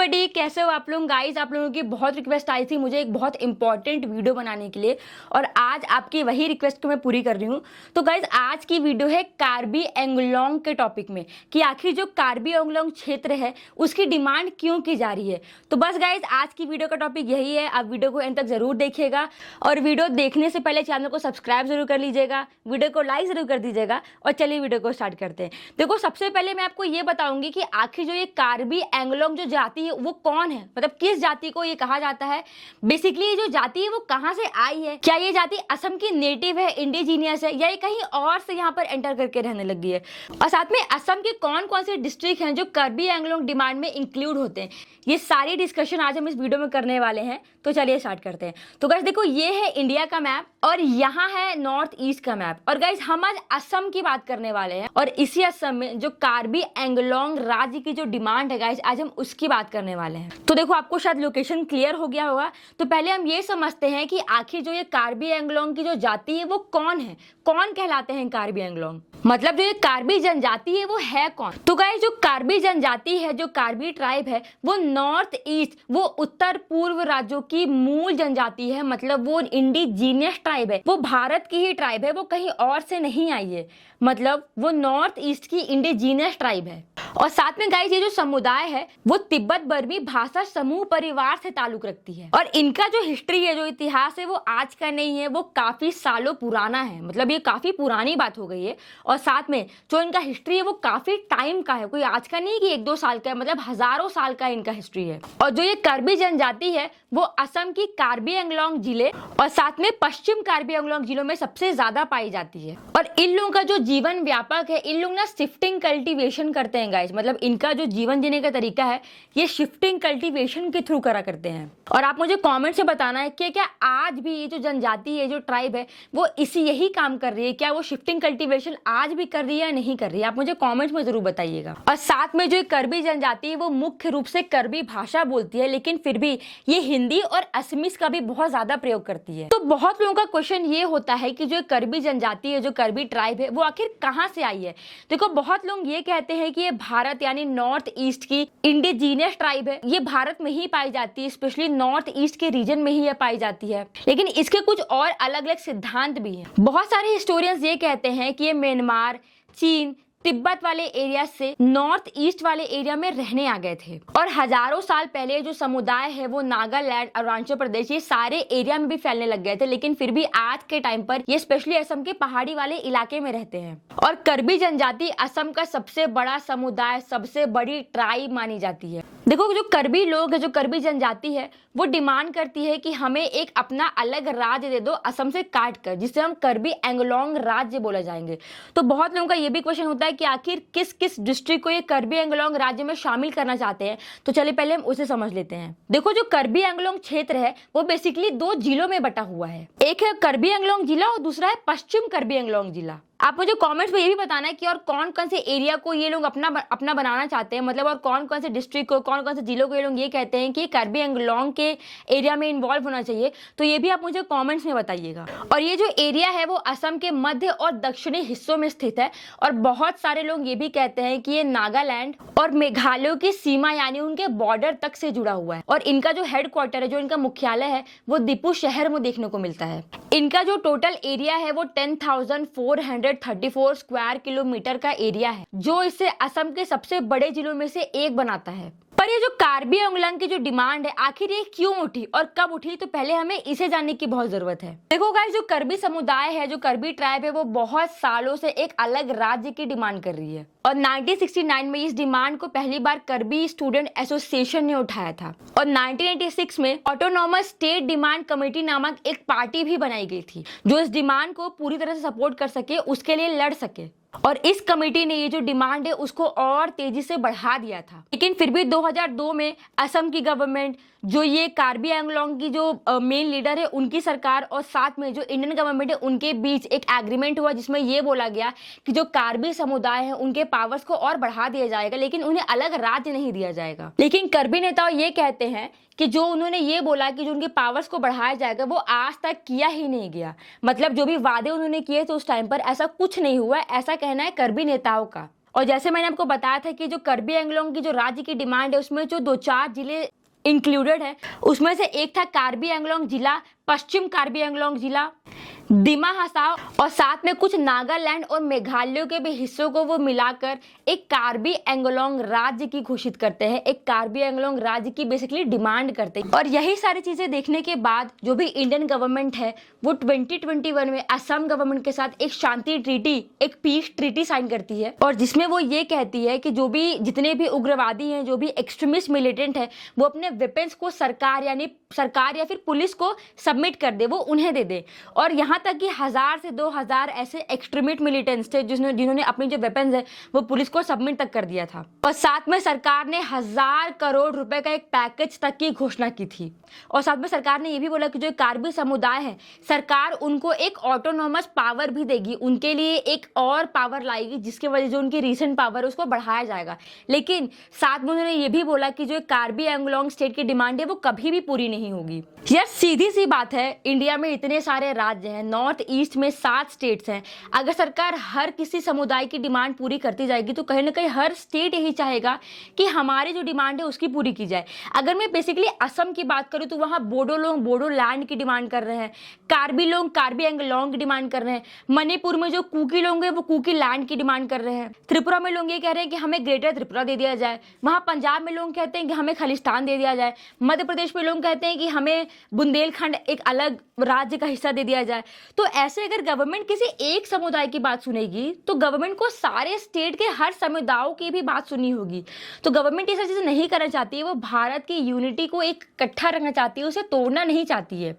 Everybody, कैसे हो आप लोग गाइस। आप लोगों की बहुत रिक्वेस्ट आई थी मुझे एक बहुत इंपॉर्टेंट वीडियो बनाने के लिए और आज आपकी वही रिक्वेस्ट को मैं पूरी कर रही हूँ। तो गाइस आज की वीडियो है कार्बी एंगलोंग के टॉपिक में कि आखिर जो कार्बी एंगलोंग क्षेत्र है उसकी डिमांड क्यों की जा रही है। तो बस गाइस आज की वीडियो का टॉपिक यही है। आप वीडियो को एंड तक जरूर देखिएगा और वीडियो देखने से पहले चैनल को सब्सक्राइब जरूर कर लीजिएगा, वीडियो को लाइक जरूर कर दीजिएगा। और चलिए वीडियो को स्टार्ट करते हैं। देखो सबसे पहले मैं आपको ये बताऊंगी कि आखिर जो ये कार्बी एंगलोंग जो जाति है वो कौन है, मतलब किस जाति को ये कहा जाता है। बेसिकली ये जो जाति है वो कहाँ से आई है, क्या ये जाति असम की नेटिव है, इंडिजीनियस है, या ये कहीं और से यहाँ पर एंटर करके रहने लगी है। और साथ में असम के कौन कौन से डिस्ट्रिक्ट हैं जो कार्बी एंगलोंग डिमांड में इंक्लूड होते हैं, ये सारी डिस्कशन आज हम इस वीडियो में करने वाले हैं। तो चलिए स्टार्ट करते हैं। तो गाइस देखो ये है इंडिया का मैप और यहाँ है नॉर्थ ईस्ट का मैप। और गाइस हम आज असम की बात करने वाले हैं और इसी असम में जो कार्बी एंगलोंग राज्य की जो डिमांड है गाइस आज हम उसकी बात करने वाले हैं। तो देखो आपको शायद लोकेशन क्लियर हो गया होगा। तो पहले हम ये समझते हैं कि आखिर जो ये कार्बी एंगलोंग की जो जाति है वो कौन है, कौन कहलाते हैं कार्बी एंगलोंग, मतलब जो ये कार्बी जनजाति है वो है कौन। तो गाइस जो कार्बी जनजाति है, जो कार्बी ट्राइब है, वो नॉर्थ ईस्ट, वो उत्तर पूर्व राज्यों की मूल जनजाति है। मतलब वो इंडिजीनियस ट्राइब है, वो भारत की ही ट्राइब है, वो कहीं और से नहीं आई है। मतलब वो नॉर्थ ईस्ट की इंडिजीनियस ट्राइब है। और साथ में गाइस ये जो समुदाय है वो तिब्बत बर्मी भाषा समूह परिवार से ताल्लुक रखती है। और इनका जो हिस्ट्री है, जो इतिहास है, वो आज का नहीं है, वो काफी सालों पुराना है। मतलब ये काफी पुरानी बात हो गई है। और साथ में जो इनका हिस्ट्री है वो काफी टाइम का है, कोई आज का नहीं कि एक दो साल का है, मतलब हजारों साल का इनका हिस्ट्री है। और जो ये कार्बी जनजाति है वो असम की कार्बी एंगलोंग जिले और साथ में पश्चिम कार्बी एंगलोंग जिलों में सबसे ज्यादा पाई जाती है। और इन लोगों का जो जीवन व्यापक है, इन लोग ना शिफ्टिंग कल्टीवेशन करते हैं गाइस। मतलब इनका जो जीवन जीने का तरीका है ये शिफ्टिंग कल्टीवेशन के थ्रू करा करते हैं। और आप मुझे कमेंट से बताना है कि क्या आज भी ये जो जनजाति है, जो ट्राइब है, वो यही काम कर रही है, क्या वो शिफ्टिंग कल्टीवेशन आज भी कर रही है या नहीं कर रही है। आप मुझे कमेंट्स में जरूर बताइएगा। और साथ में जो कार्बी जनजाति है वो मुख्य रूप से कार्बी भाषा बोलती है, लेकिन फिर भी ये हिंदी और असमीज का भी बहुत ज्यादा प्रयोग करती है। तो बहुत लोगों का क्वेश्चन ये होता है कि जो कार्बी जनजाति है, जो कार्बी ट्राइब है, वो आखिर कहाँ से आई है। देखो बहुत लोग ये कहते हैं कि ये भारत यानी नॉर्थ ईस्ट की इंडिजीनियस ट्राइब है, ये भारत में ही पाई जाती है, स्पेशली नॉर्थ ईस्ट के रीजन में ही ये पाई जाती है। लेकिन इसके कुछ और अलग अलग सिद्धांत भी हैं। बहुत सारे हिस्टोरियंस ये कहते हैं कि ये म्यांमार, चीन, तिब्बत वाले एरिया से नॉर्थ ईस्ट वाले एरिया में रहने आ गए थे। और हजारों साल पहले जो समुदाय है वो नागालैंड, अरुणाचल प्रदेश, ये सारे एरिया में भी फैलने लग गए थे। लेकिन फिर भी आज के टाइम पर ये स्पेशली असम के पहाड़ी वाले इलाके में रहते हैं। और कार्बी जनजाति असम का सबसे बड़ा समुदाय, सबसे बड़ी ट्राइब मानी जाती है। देखो जो कार्बी लोग है, जो कार्बी जनजाति है, वो डिमांड करती है कि हमें एक अपना अलग राज्य दे दो असम से काट कर, जिसे हम कार्बी एंगलोंग राज्य बोला जाएंगे। तो बहुत लोगों का ये भी क्वेश्चन होता है कि आखिर किस किस डिस्ट्रिक्ट को ये कार्बी एंगलोंग राज्य में शामिल करना चाहते हैं। तो चलिए पहले हम उसे समझ लेते हैं। देखो जो कार्बी एंगलोंग क्षेत्र है वो बेसिकली दो जिलों में बटा हुआ है। एक है कार्बी एंगलोंग जिला और दूसरा है पश्चिम कार्बी एंगलोंग जिला। आप मुझे कमेंट्स में ये भी बताना है कि और कौन कौन से एरिया को ये लोग अपना बनाना चाहते हैं, मतलब और कौन कौन से डिस्ट्रिक्ट को, कौन कौन से जिलों को ये लोग ये कहते हैं कि कार्बी एंगलोंग के एरिया में इन्वॉल्व होना चाहिए। तो ये भी आप मुझे कमेंट्स में बताइएगा। और ये जो एरिया है वो असम के मध्य और दक्षिणी हिस्सों में स्थित है। और बहुत सारे लोग ये भी कहते हैं कि ये नागालैंड और मेघालय की सीमा यानी उनके बॉर्डर तक से जुड़ा हुआ है। और इनका जो हेडक्वार्टर है, जो इनका मुख्यालय है, वो दीपू शहर में देखने को मिलता है। इनका जो टोटल एरिया है वो 10,434 स्क्वायर किलोमीटर का एरिया है, जो इसे असम के सबसे बड़े जिलों में से एक बनाता है। पर ये जो कार्बी एंगलोंग की जो डिमांड है आखिर ये क्यों उठी और कब उठी, तो पहले हमें इसे जानने की बहुत जरूरत है। देखो गाइस जो कार्बी समुदाय है, जो कार्बी ट्राइब है, वो बहुत सालों से एक अलग राज्य की डिमांड कर रही है। और 1969 में इस डिमांड को पहली बार कार्बी स्टूडेंट एसोसिएशन ने उठाया था। और 1986 में ऑटोनॉमस स्टेट डिमांड कमेटी नामक एक पार्टी भी बनाई गई थी जो इस डिमांड को पूरी तरह से सपोर्ट कर सके, उसके लिए लड़ सके। और इस कमेटी ने ये जो डिमांड है उसको और तेजी से बढ़ा दिया था। लेकिन फिर भी 2002 में असम की गवर्नमेंट, जो ये कार्बी एंगलोंग की जो मेन लीडर है उनकी सरकार और साथ में जो इंडियन गवर्नमेंट है उनके बीच एक एग्रीमेंट हुआ जिसमें ये बोला गया कि जो कार्बी समुदाय है उनके पावर्स को और बढ़ा दिया जाएगा, लेकिन उन्हें अलग राज्य नहीं दिया जाएगा। लेकिन कार्बी नेता ये कहते हैं कि जो उन्होंने ये बोला कि जो उनके पावर्स को बढ़ाया जाएगा वो आज तक किया ही नहीं गया। मतलब जो भी वादे उन्होंने किए थे उस टाइम पर ऐसा कुछ नहीं हुआ, ऐसा कहना है कार्बी नेताओं का। और जैसे मैंने आपको बताया था कि जो कार्बी एंगलोंग की जो राज्य की डिमांड है उसमें जो 2-4 जिले इंक्लूडेड है, उसमें से एक था कार्बी एंगलोंग जिला, पश्चिम कार्बी एंगलोंग जिला, दिमा हसाओ और साथ में कुछ नागालैंड और मेघालय के भी हिस्सों को वो मिलाकर एक कार्बी एंगलोंग राज्य की घोषित करते हैं, एक कार्बी एंगलोंग राज्य की बेसिकली डिमांड करते हैं। और यही सारी चीजें देखने के बाद जो भी इंडियन गवर्नमेंट है वो 2021 में असम गवर्नमेंट के साथ एक शांति ट्रीटी, एक पीस ट्रीटी साइन करती है, और जिसमें वो ये कहती है कि जो भी जितने भी उग्रवादी हैं, जो भी एक्सट्रीमिस्ट मिलिटेंट है, वो अपने वेपन्स को सरकार या फिर पुलिस को सबमिट कर दे, वो उन्हें दे दे। और यहाँ तक कि 1000 से 2000 ऐसे एक्सट्रीमिस्ट मिलिटेंट्स थे जिन्होंने अपनी जो वेपन्स है वो पुलिस को सबमिट तक कर दिया था। और साथ में सरकार ने 1000 करोड़ रुपए का एक पैकेज तक की घोषणा की थी। और साथ में सरकार ने यह भी बोला कि जो कार्बी समुदाय है, सरकार उनको एक ऑटोनॉमस पावर भी देगी, उनके लिए एक और पावर लाएगी जिसकी वजह से जो उनकी रीसेंट पावर है उसको बढ़ाया जाएगा। लेकिन साथ में उन्होंने ये भी बोला कि जो कार्बी एंगलोंग स्टेट की डिमांड है वो कभी भी पूरी नहीं होगी। यह सीधी सी बात है, इंडिया में इतने सारे राज्य हैं, नॉर्थ ईस्ट में 7 स्टेट्स हैं। अगर सरकार हर किसी समुदाय की डिमांड पूरी करती जाएगी तो कहीं ना कहीं हर स्टेट यही चाहेगा कि हमारी जो डिमांड है उसकी पूरी की जाए। अगर मैं बेसिकली असम की बात करूं तो वहां बोडो लोग बोडो लैंड की डिमांड कर रहे हैं, कार्बी लोग कार्बी एंगलोंग की डिमांड कर रहे हैं, मणिपुर में जो कुकी लोग हैं वो कुकी लैंड की डिमांड कर रहे हैं, त्रिपुरा में लोग ये कह रहे हैं कि हमें ग्रेटर त्रिपुरा दे दिया जाए, वहां पंजाब में लोग कहते हैं कि हमें खालिस्तान दे दिया जाए, मध्य प्रदेश में लोग कहते हैं कि हमें बुंदेलखंड एक अलग राज्य का हिस्सा दे दिया जाए। तो ऐसे अगर गवर्नमेंट किसी एक समुदाय की बात सुनेगी तो गवर्नमेंट को सारे स्टेट के हर समुदायों की भी बात सुननी होगी। तो गवर्नमेंट ये सब चीजें नहीं करना चाहती है, वो भारत की यूनिटी को एक इकट्ठा रखना चाहती है, उसे तोड़ना नहीं चाहती है।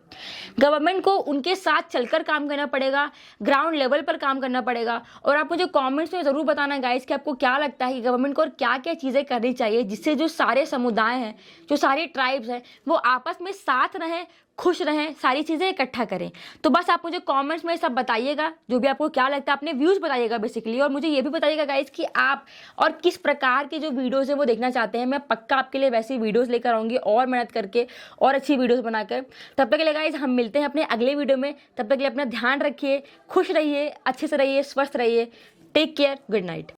गवर्नमेंट को उनके साथ चलकर काम करना पड़ेगा, ग्राउंड लेवल पर काम करना पड़ेगा। और आप मुझे कमेंट्स में जरूर बताना गाइस कि आपको क्या लगता है कि गवर्नमेंट को और क्या क्या चीजें करनी चाहिए जिससे जो सारे समुदाय हैं, जो सारे ट्राइब्स हैं, वो आपस में साथ रहें, खुश रहें, सारी चीजें इकट्ठा करें। तो बस आप मुझे कमेंट्स में सब बताइएगा, जो भी आपको क्या लगता है, अपने व्यूज बताइएगा बेसिकली। और मुझे ये भी बताइएगा गाइस कि आप और किस प्रकार के जो वीडियोस है वो देखना चाहते हैं। मैं पक्का आपके लिए वैसी वीडियोस लेकर आऊंगी और मेहनत करके और अच्छी वीडियोस बनाकर। तब तक के लिए गाइस हम मिलते हैं अपने अगले वीडियो में। तब तक के लिए अपना ध्यान रखिए, खुश रहिए, अच्छे से रहिए, स्वस्थ रहिए। Take care, good night.